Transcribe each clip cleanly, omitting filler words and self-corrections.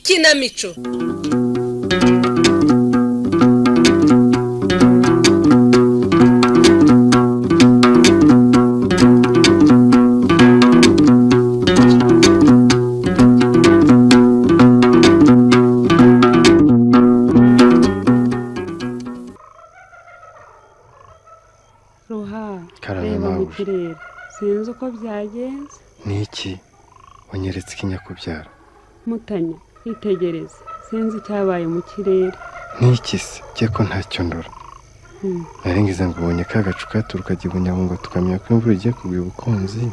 ikinamico. Ruha, reba mu kirere sinzi uko byagenze. Niki wanyeretse ikinyakubyara? Mutanya, itegereze sinzi icyabaye mu kirere. Niki se cye ko ntacyo ndora. Naringize ngo ubonye ka gacu katuruka Gibunyabungo tukamenya ko imvura igiye kugwa i Bukunzi.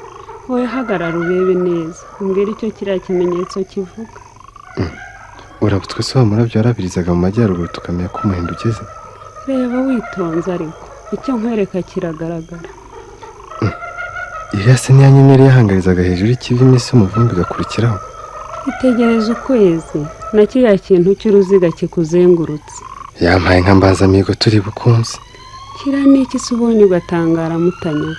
Wowe hagarara urebe neza umbwire icyo kiriya kimenyetso kivuga. Urabutswe se wamurabyo warabirizaga mu majyaruguru tukamenya ko umuhindo ugeze. Reba witonze ariko icyo nkwereka kiragaragara. Iriya se niya nyenyeri yahangarizaga hejuru y'ikivi iminsi umuvumbi igakurikiraho. Itegereze ukwezi na kiriya kintu cy'uruziga kikuzengurutse. Yampaye nka mbazamigo turi Bukunzi. Kira niki se ubonye ugatangara Mutanya?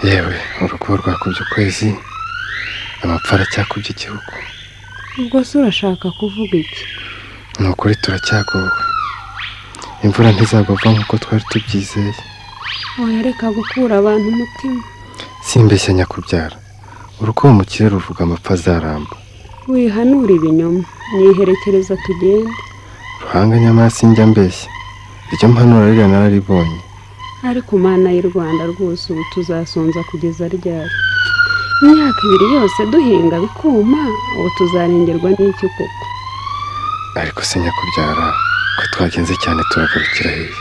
Yewe urukubo rwakubye ukwezi, amapfara cyakubye igihugu. Ubwo se urashaka kuvuga iki? Ni ukuri turacyagowe. Imvura ntizagwa nk'uko twari tubyizeye. Oya reka gukura abantu umutima. Simbeshya nyakubyara. Urukubo mu kirere ruvuga amapfa azaramba. Wihanura ibinyoma niherekereza tugende. Ruhanga nyamara sinjya mbeshya. Iryo mpanura ririya nararibonye. Ariko Mana y'u Rwanda rwose ubu tuzasonza kugeza ryari? Imyaka 2 yose duhinga bikuma, ubu tuzarengerwa n'iki koko? Ariko se nyakubyara ko twagenze cyane turagarukira hehe?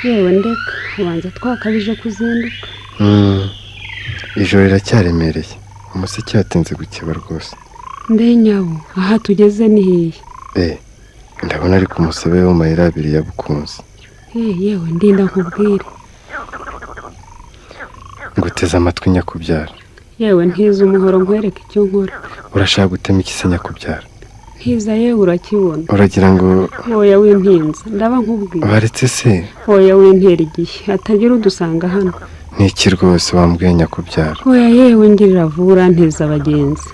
Yewe ndeka ubanza twakabije kuzinduka. Ijoro riracyaremereye. Umuseke yatinze gukeba rwose. Ndenyawo aha tugeze ni hehe? Ndabona ari ku musebe wo mayira 2 ya Bukunzi. Yewe ndinda nkubwire. Nguteze amatwi nyakubyara. Yewe ntiza umuhoro nkwereka icyo nkora. Urashaka gutema iki se nyakubyara? Ntiza yewe urakibona. Uragira ngo oya wintinza ndaba nkubwire. Baretse se? Oya wintera igihe atagira udusanga hano. Niki rwose wambwiye nyakubyara? Oya yewe ngirira vura nteza abagenzi.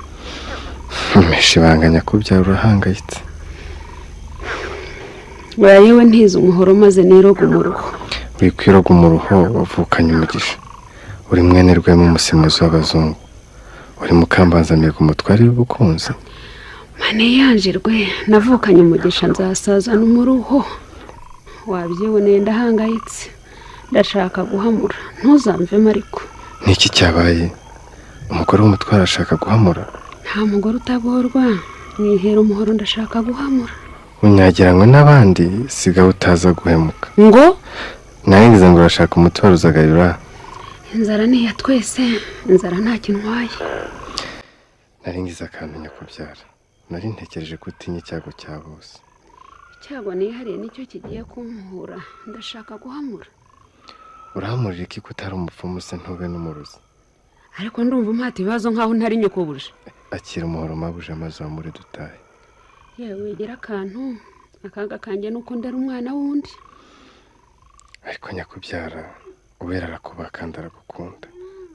Meshi banga nyakubyara urahangayitse. Oya yewe ntiza umuhoro maze niroga umuruho. Wikwiroga umuruho wavukanye umugisha. Uri mwene rwema umusimuzi w'abazungu. Uri mukambanzamigo umutware w'Ubukunzi. Mane yanjirwe navukanye umugisha nzasazana umuruho. Wabyiboneye ndahangayitse. Ndashaka guhamura ntuzamvemo ariko. Niki cyabaye? Umugore w'umutware ashaka guhamura? Nta mugore utaborwa nihera umuhoro ndashaka guhamura. Unyagiranywe n'abandi siga utaza guhemuka. Ngo naringize ngo urashaka umutware uzagayura. Inzara ni ya twese, inzara nta kintwaye. Naringize akantu nyakubyara. Nari ntekereje ko utinya icyago cya bose. Icyago nihariye nicyo kigiye kumpura, ndashaka guhamura. Urahamurira iki ko utari umupfumu se ntube n'umurozi? Ariko ndumva mpata ibibazo nkaho ntari nyokobuje. Akira umuhoro mabuje amaze amure dutahe. Yewe gira akantu akaga kanjye nuko ndera umwana wundi. Ariko nyakubyara uwera arakubakanda aragukunda.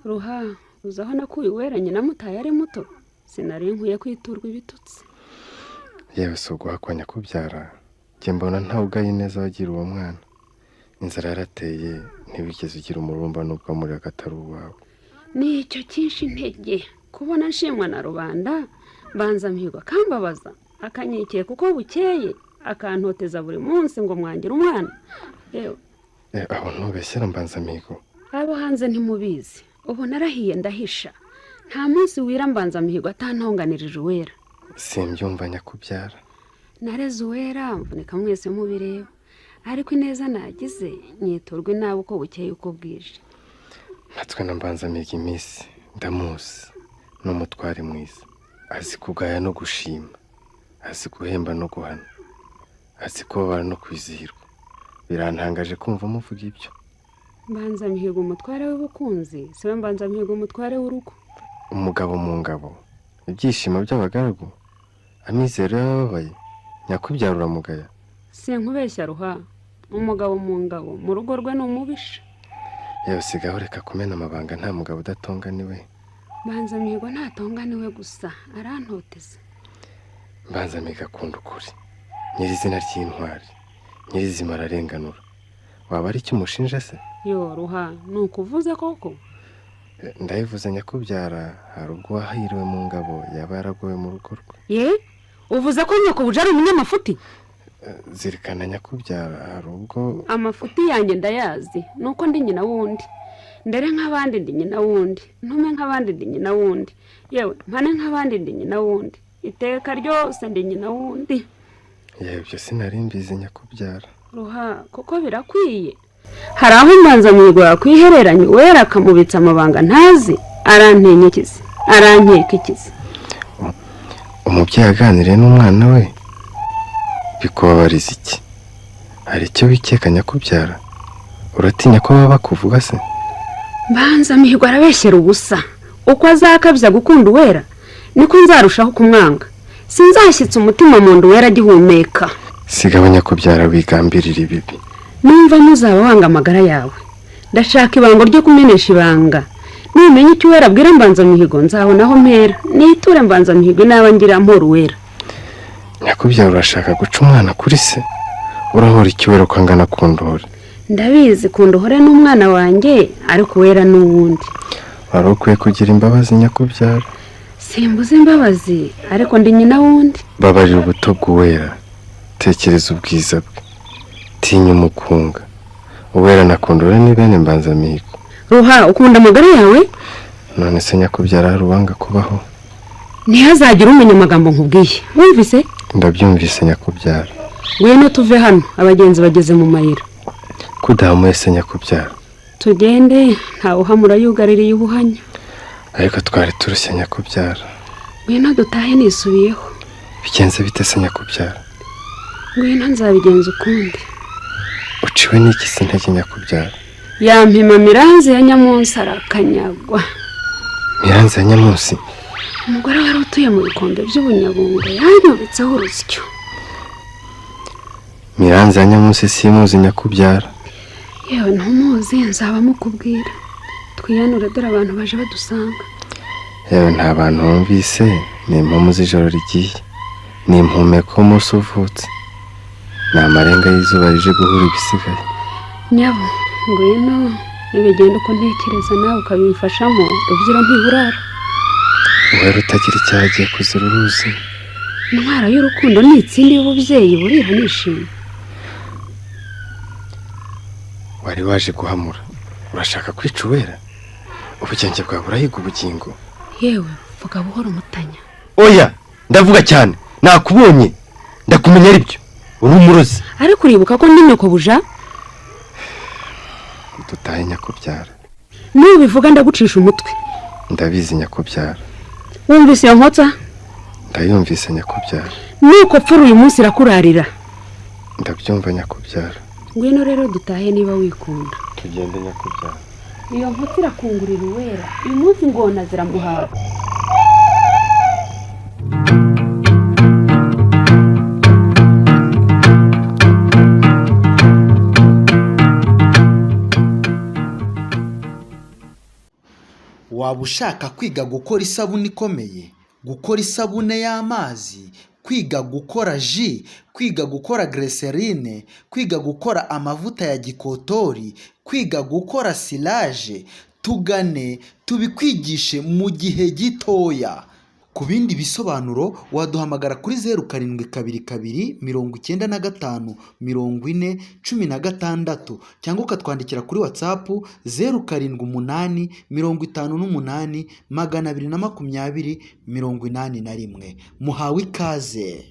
Ruha uzaho nakuye uweranye na mutaye ari muto. Sinari nkwiye kwiturwa ibitutsi. Yewe sogwa kwa nyakubyara. Jye mbona nta ugaye neza wagira uwo mwana. Inzara yarateye ntibigeze ugira umurumba nubwo muri agatari uwawe. Nicyo cyinshi intege kubona nshimwa na rubanda banzamihirwa kambabaza akanyikiye kuko bukeye akantoteza buri munsi ngo mwangira umwana. Yewe aho ntubeshyera mbanzamigo. Abo hanze ntimubizi ubu narahiye ndahisha. Nta munsi wira mbanzamihigo atantonganirije uwera. Simbyumva nyakubyara. Nareze uwera mvunika mwese mubireba. Ariko ineza nagize nyiturwe nawe uko bukeye uko bwije. Natwe nambanzamiga iminsi ndamuzi n'umutware mwiza. Azi kugaya no gushima. Azi guhemba no guhana. Azi kubabara no kwizihirwa. Birantangaje kumva muvuga ibyo. Mbanzamihigo umutware w'Ubukunzi siwe mbanzamihigo umutware w'urugo. Umugabo mu ngabo. Ibyishimo by'abagaragu. Amizero yababaye. Nyakubyara uramugaya. Sinkubeshya Ruha. Umugabo mu ngabo mu rugo rwe n'umubisha. Yewe sigaho reka kumena amabanga nta mugabo udatonganiwe. Banzamihigo ntatonganiwe gusa arantoteza. mbanzamiga akunda ukuri, nyirizina ry'intwari, nyirizima ararenganura. Waba ari icyo umushinja se? Yo Ruha, ni ukuvuze koko? Ndayivuze nyakubyara, hari ubwo wahiriwe mu ngabo yaba yaragowe mu rugo rwe. Ye, uvuze ko nyakubuja ari umunyamafuti? Zirikana nyakubyara, hari ubwo amafuti yanjye ndayazi, nuko ndi nyina wundi. Ndere nk'abandi ndi nyina wundi, ntume nk'abandi ndi nyina wundi, yewe mpane nk'abandi ndi nyina wundi, iteka ryose ndi nyina wundi. yewe ibyo sinari mbizi nyakubyara. Ruha, kuko birakwiye. Hari aho mbanzamihigo yakwihereranye wera akamubitsa amabanga ntazi, arantenyekiza, arankekikiza. Umubyeyi aganiriye n'umwana we bikubabariza iki? Hari icyo wikeka nyakubyara? Uratinya ko baba bakuvuga se? Mbanzamihigo arabeshyera ubusa. Uko azakabya gukunda uwera niko nzarushaho kumwanga. Sinzashyitsa umutima mu nda uwera agihumeka. Sigaba nyakubyara wigambirira ibibi. Numva muzaba wanga amagara yawe. Ndashaka ibango ryo kumenesha ibanga. Numenye icyo uwera abwira Mbanzamihigo nzabonaho mpera. Niture Mbanzamihigo n'aba ngira mpora uwera. Nyakubyara urashaka guca umwana kuri se? Urahora ikiwera ukangana kundore? Ndabizi kundohore n'umwana wanjye, ariko uwera n'uwundi. Wari ukwiye kugira imbabazi nyakubyara. Simbuze imbabazi, ariko ndi nyina wundi. Babarira ubuto bw'uwera, tekereza ubwiza bwe, tinya umukunga. Uwera na kundore ni bene Mbanzamihigo. Ruha, ukunda amagara yawe? None se nyakubyara hari uwanga kubaho? Ntihazagira umenya amagambo nkubwiye, wumvise? Ndabyumvise nyakubyara. Ngwino tuve hano, abagenzi bageze mu mayira. Kudahamuye se nyakubyara? Tugende, ntawe uhamura yugaririye ubuhanya. Ariko twari turushya nyakubyara. Ngwino dutahe nisubiyeho. Bigenze bite se nyakubyara? Ngwino nzabigenza ukundi. Uciwe n'iki se intege nyakubyara? Yampima Miranzi ya Nyamunsi arakanyagwa. Miranzi ya Nyamunsi? Umugore wari utuye mu bikombe by'ubunyabungo yanyobetseho urusyo. Miranzi ya Nyamunsi simuzi nyakubyara? Yewe ntumuzi, nzaba mukubwira. Twiyanure dore abantu baje badusanga. Yewe nta bantu bumvise, ni impumu z'ijoro rigiye, ni impumeko umunsi uvutse, ni amarenga y'izuba rije guhura ibisigaye. Nyabo, ngwino nibigenda uko ntekereza nawe ukabimfashamo, rubyiro ntiburara. Uwera utagira icyaha agiye kuzira uruzi. Intwara y'urukundo ni itsindi y'ububyeyi burira nishimye. Wari waje guhamura, urashaka kwica uwera? Ubugenge bwawe burahiga ubugingo. Yewe vuga buhoro mutanya. Oya, ndavuga cyane, nakubonye, ndakumenya aribyo, uri umurozi. Ariko uribuka ko ndi nyoko buja? Dutahe nyakubyara. Nubivuga ndagucisha umutwe. Ndabizi nyakubyara. Wumvise iyo nkotsa? Ndayumvise nyakubyara. Nuko pfura uyu munsi irakurarira. Ndabyumva nyakubyara. Ngwino rero dutahe niba wikunda. Tugende nyakubyara. Iyo nkotsa irakungurira uwera, uyu munsi ngona ziramuhaga. Waba ushaka kwiga gukora isabune ikomeye, gukora isabune y'amazi, kwiga gukora ji, kwiga gukora glycerine, kwiga gukora amavuta ya gikotori, kwiga gukora silage, tugane tubikwigishe mu gihe gitoya. Ku bindi bisobanuro waduhamagara kuri 07kabiri95404016 cyangwa ukatwandikira kuri WhatsApp 0788580220 81. Muhawe ikaze.